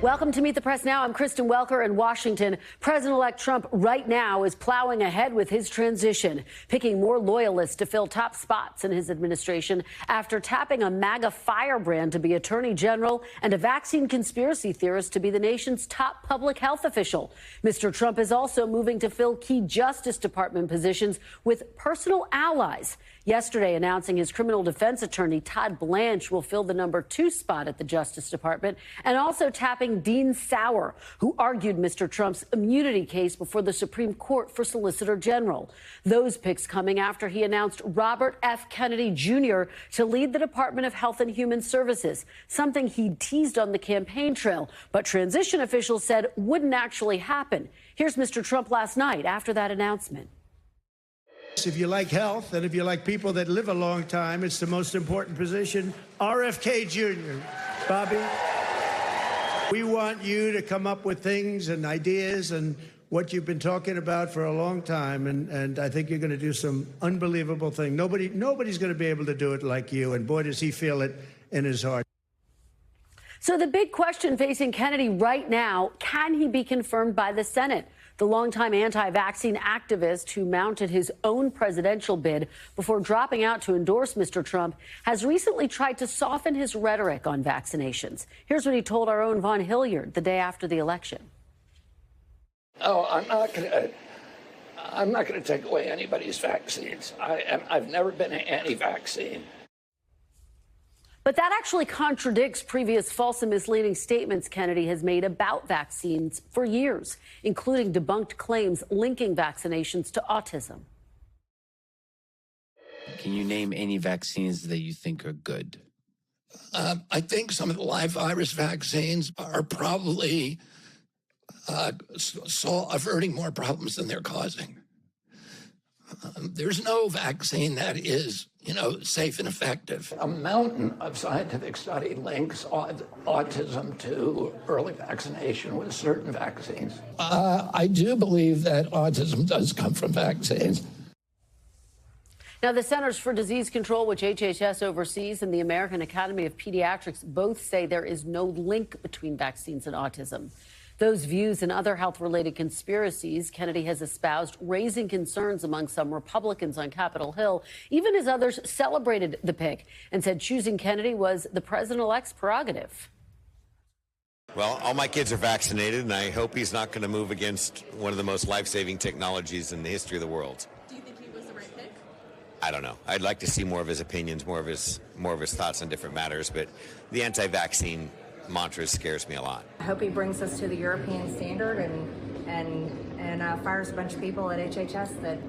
Welcome to Meet the Press Now. I'm Kristen Welker in Washington. President-elect Trump right now is plowing ahead with his transition, picking more loyalists to fill top spots in his administration after tapping a MAGA firebrand to be attorney general and a vaccine conspiracy theorist to be the nation's top public health official. Mr. Trump is also moving to fill key Justice Department positions with personal allies. Yesterday, announcing his criminal defense attorney Todd Blanche will fill the #2 spot at the Justice Department, and also tapping Dean Sauer, who argued Mr. Trump's immunity case before the Supreme Court for Solicitor General. Those picks coming after he announced Robert F. Kennedy Jr. to lead the Department of Health and Human Services, something he teased on the campaign trail, but transition officials said wouldn't actually happen. Here's Mr. Trump last night after that announcement. If you like health and if you like people that live a long time, it's the most important position. RFK Jr., Bobby, we want you to come up with things and ideas and what you've been talking about for a long time, and I think you're going to do some unbelievable thing. Nobody's going to be able to do it like you, and boy, does he feel it in his heart. So the big question facing Kennedy right now, can he be confirmed by the Senate? The longtime anti-vaccine activist who mounted his own presidential bid before dropping out to endorse Mr. Trump has recently tried to soften his rhetoric on vaccinations. Here's what he told our own Von Hilliard the day after the election. Oh, I'm not going to take away anybody's vaccines. I've never been anti-vaccine. But that actually contradicts previous false and misleading statements Kennedy has made about vaccines for years, including debunked claims linking vaccinations to autism. Can you name any vaccines that you think are good? I think some of the live virus vaccines are probably averting more problems than they're causing. There's no vaccine that is, safe and effective. A mountain of scientific study links autism to early vaccination with certain vaccines. I do believe that autism does come from vaccines. Now, the Centers for Disease Control, which HHS oversees, and the American Academy of Pediatrics both say there is no link between vaccines and autism. Those views and other health-related conspiracies Kennedy has espoused, raising concerns among some Republicans on Capitol Hill, even as others celebrated the pick and said choosing Kennedy was the president-elect's prerogative. Well, all my kids are vaccinated, and I hope he's not going to move against one of the most life-saving technologies in the history of the world. Do you think he was the right pick? I don't know. I'd like to see more of his opinions, more of his thoughts on different matters, but the anti-vaccine mantra scares me a lot. I hope he brings us to the European standard and fires a bunch of people at HHS that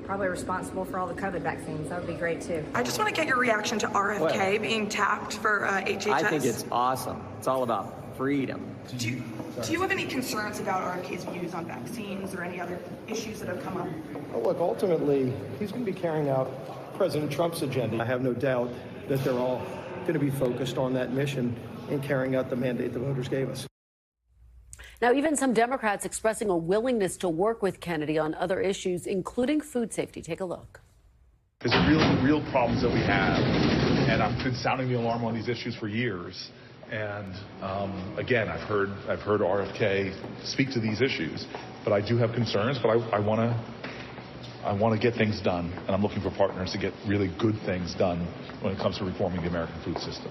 probably are responsible for all the COVID vaccines. That would be great too. I just want to get your reaction to RFK being tapped for HHS. I think it's awesome. It's all about freedom. Do you have any concerns about RFK's views on vaccines or any other issues that have come up? Well, look, ultimately, he's going to be carrying out President Trump's agenda. I have no doubt that they're all going to be focused on that mission in carrying out the mandate the voters gave us. Now, even some Democrats expressing a willingness to work with Kennedy on other issues, including food safety. Take a look. There's real problems that we have, and I've been sounding the alarm on these issues for years. And again, I've heard RFK speak to these issues, but I do have concerns. But I want to get things done, and I'm looking for partners to get really good things done when it comes to reforming the American food system.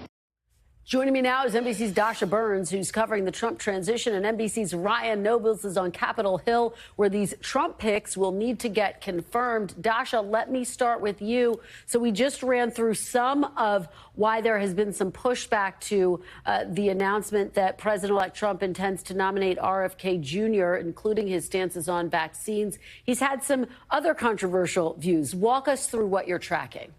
Joining me now is NBC's Dasha Burns, who's covering the Trump transition, and NBC's Ryan Nobles is on Capitol Hill, where these Trump picks will need to get confirmed. Dasha, let me start with you. So we just ran through some of why there has been some pushback to the announcement that President-elect Trump intends to nominate RFK Jr., including his stances on vaccines. He's had some other controversial views. Walk us through what you're tracking.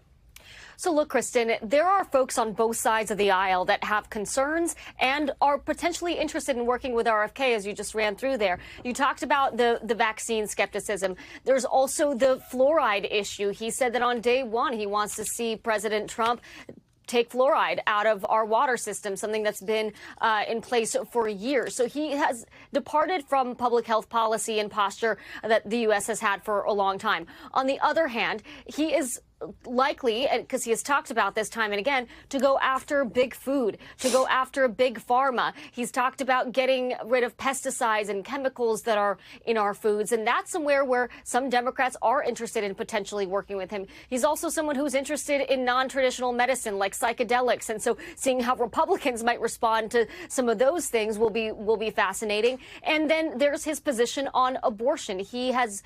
So look, Kristen, there are folks on both sides of the aisle that have concerns and are potentially interested in working with RFK, as you just ran through there. You talked about the vaccine skepticism. There's also the fluoride issue. He said that on day one, he wants to see President Trump take fluoride out of our water system, something that's been in place for years. So he has departed from public health policy and posture that the U.S. has had for a long time. On the other hand, he is likely, because he has talked about this time and again, to go after big food, to go after big pharma. He's talked about getting rid of pesticides and chemicals that are in our foods. And that's somewhere where some Democrats are interested in potentially working with him. He's also someone who's interested in non-traditional medicine like psychedelics. And so seeing how Republicans might respond to some of those things will be fascinating. And then there's his position on abortion. He has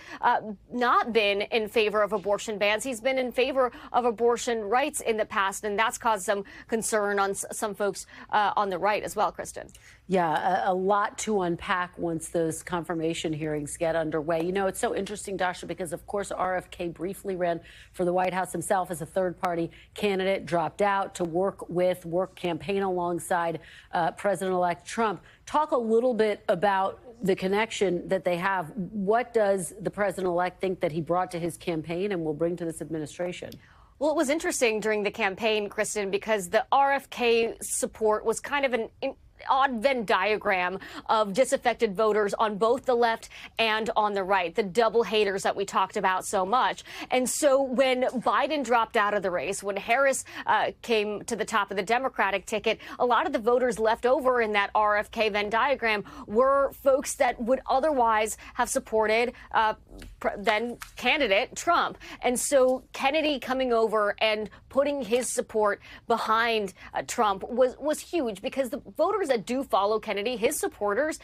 not been in favor of abortion bans. He's been in favor of abortion rights in the past, and that's caused some concern on some folks on the right as well, Kristen. Yeah, a lot to unpack once those confirmation hearings get underway. You know, it's so interesting, Dasha, because, of course, RFK briefly ran for the White House himself as a third-party candidate, dropped out to work campaign alongside President-elect Trump. Talk a little bit about the connection that they have. What does the president-elect think that he brought to his campaign and will bring to this administration? Well, it was interesting during the campaign, Kristen, because the RFK support was kind of an odd Venn diagram of disaffected voters on both the left and on the right, the double haters that we talked about so much. And so when Biden dropped out of the race, when Harris came to the top of the Democratic ticket, a lot of the voters left over in that RFK Venn diagram were folks that would otherwise have supported then candidate Trump. And so Kennedy coming over and putting his support behind Trump was huge, because the voters that do follow Kennedy, his supporters,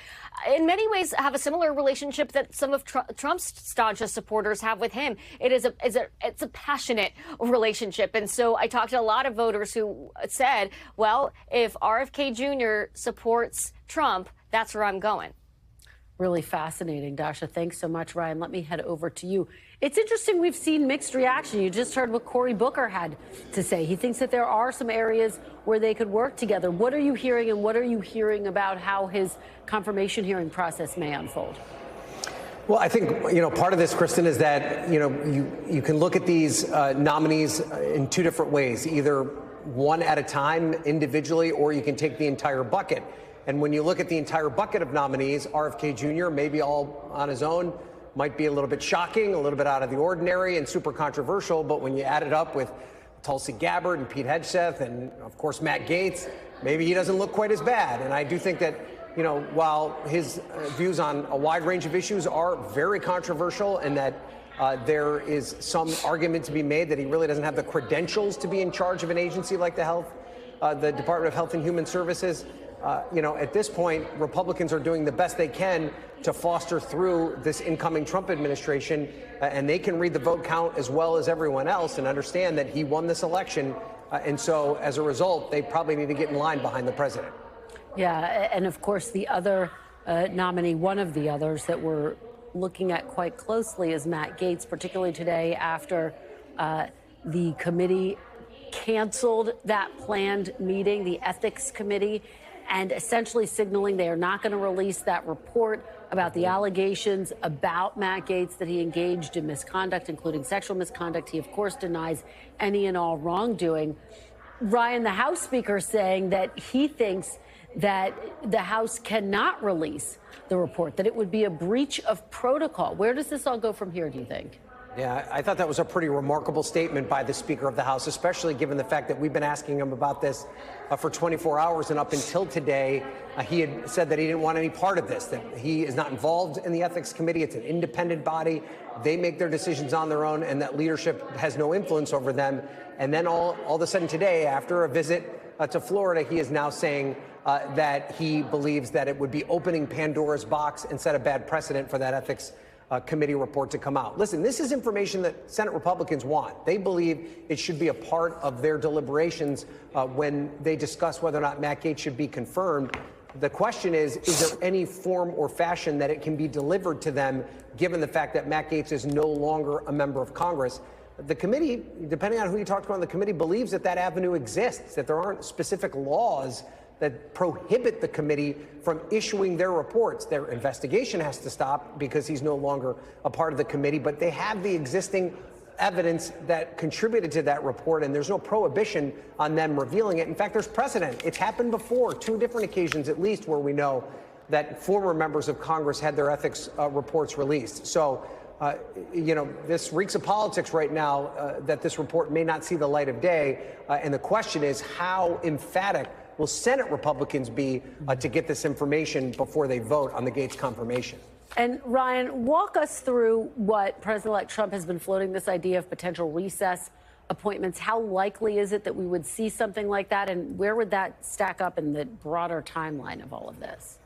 in many ways have a similar relationship that some of Trump's staunchest supporters have with him. It's a passionate relationship. And so I talked to a lot of voters who said, well, if RFK Jr. supports Trump, that's where I'm going. Really fascinating, Dasha. Thanks so much, Ryan. Let me head over to you. It's interesting. We've seen mixed reaction. You just heard what Cory Booker had to say. He thinks that there are some areas where they could work together. What are you hearing, and what are you hearing about how his confirmation hearing process may unfold? Well, I think, part of this, Kristen, is that, you can look at these nominees in two different ways, either one at a time individually, or you can take the entire bucket. And when you look at the entire bucket of nominees, RFK Jr., maybe all on his own, might be a little bit shocking, a little bit out of the ordinary and super controversial. But when you add it up with Tulsi Gabbard and Pete Hegseth and, of course, Matt Gaetz, maybe he doesn't look quite as bad. And I do think that, while his views on a wide range of issues are very controversial, and that there is some argument to be made that he really doesn't have the credentials to be in charge of an agency like the Department of Health and Human Services, at this point, Republicans are doing the best they can to foster through this incoming Trump administration, and they can read the vote count as well as everyone else and understand that he won this election. And so, as a result, they probably need to get in line behind the president. Yeah, and of course, the other nominee, one of the others that we're looking at quite closely, is Matt Gaetz, particularly today after the committee canceled that planned meeting, the ethics committee, and essentially signaling they are not going to release that report about the allegations about Matt Gaetz that he engaged in misconduct, including sexual misconduct. He, of course, denies any and all wrongdoing. Ryan, the House Speaker, saying that he thinks that the House cannot release the report, that it would be a breach of protocol. Where does this all go from here, do you think? Yeah, I thought that was a pretty remarkable statement by the Speaker of the House, especially given the fact that we've been asking him about this for 24 hours. And up until today, he had said that he didn't want any part of this, that he is not involved in the Ethics Committee. It's an independent body. They make their decisions on their own, and that leadership has no influence over them. And then all of a sudden today, after a visit to Florida, he is now saying that he believes that it would be opening Pandora's box and set a bad precedent for that Ethics Committee report to come out. Listen, this is information that Senate Republicans want. They believe it should be a part of their deliberations when they discuss whether or not Matt Gaetz should be confirmed. The question is there any form or fashion that it can be delivered to them, given the fact that Matt Gaetz is no longer a member of Congress? The committee, depending on who you talk to on the committee, believes that that avenue exists, that there aren't specific laws that prohibit the committee from issuing their reports. Their investigation has to stop because he's no longer a part of the committee, but they have the existing evidence that contributed to that report, and there's no prohibition on them revealing it. In fact, there's precedent. It's happened before, 2 different occasions at least, where we know that former members of Congress had their ethics reports released. So This reeks of politics right now, that this report may not see the light of day. And the question is, how emphatic will Senate Republicans be to get this information before they vote on the Gaetz confirmation? And Ryan, walk us through what President-elect Trump has been floating, this idea of potential recess appointments. How likely is it that we would see something like that? And where would that stack up in the broader timeline of all of this?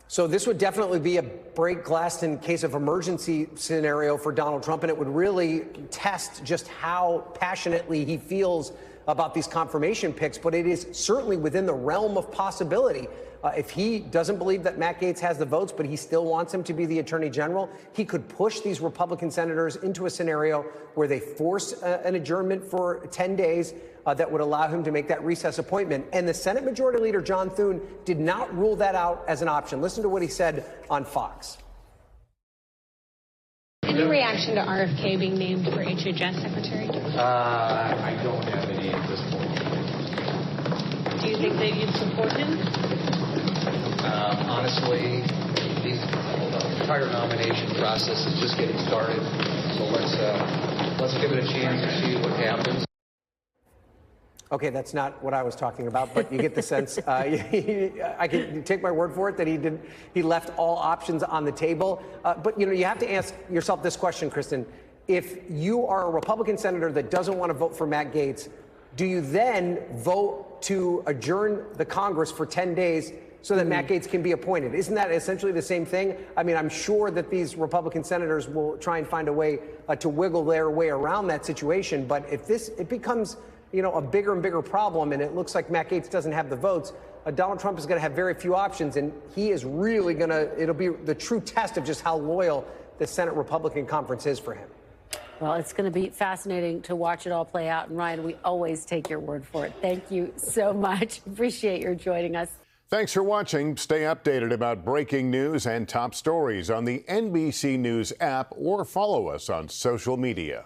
So this would definitely be a break glass in case of emergency scenario for Donald Trump, and it would really test just how passionately he feels about these confirmation picks. But it is certainly within the realm of possibility. If he doesn't believe that Matt Gaetz has the votes, but he still wants him to be the attorney general, he could push these Republican senators into a scenario where they force an adjournment for 10 days that would allow him to make that recess appointment. And the Senate Majority Leader, John Thune, did not rule that out as an option. Listen to what he said on Fox. Any reaction to RFK being named for HHS Secretary? I don't have any at this point. Do you think that you'd support him? Honestly, the entire nomination process is just getting started. So let's give it a chance to see what happens. Okay, that's not what I was talking about, but you get the sense. I can take my word for it that he left all options on the table. But you have to ask yourself this question, Kristen. If you are a Republican senator that doesn't want to vote for Matt Gaetz, do you then vote to adjourn the Congress for 10 days so that Matt Gaetz can be appointed? Isn't that essentially the same thing? I mean, I'm sure that these Republican senators will try and find a way to wiggle their way around that situation. But if it becomes a bigger and bigger problem, and it looks like Matt Gaetz doesn't have the votes, Donald Trump is going to have very few options, and he is really it'll be the true test of just how loyal the Senate Republican conference is for him. Well, it's going to be fascinating to watch it all play out. And Ryan, we always take your word for it. Thank you so much. Appreciate your joining us. Thanks for watching. Stay updated about breaking news and top stories on the NBC News app or follow us on social media.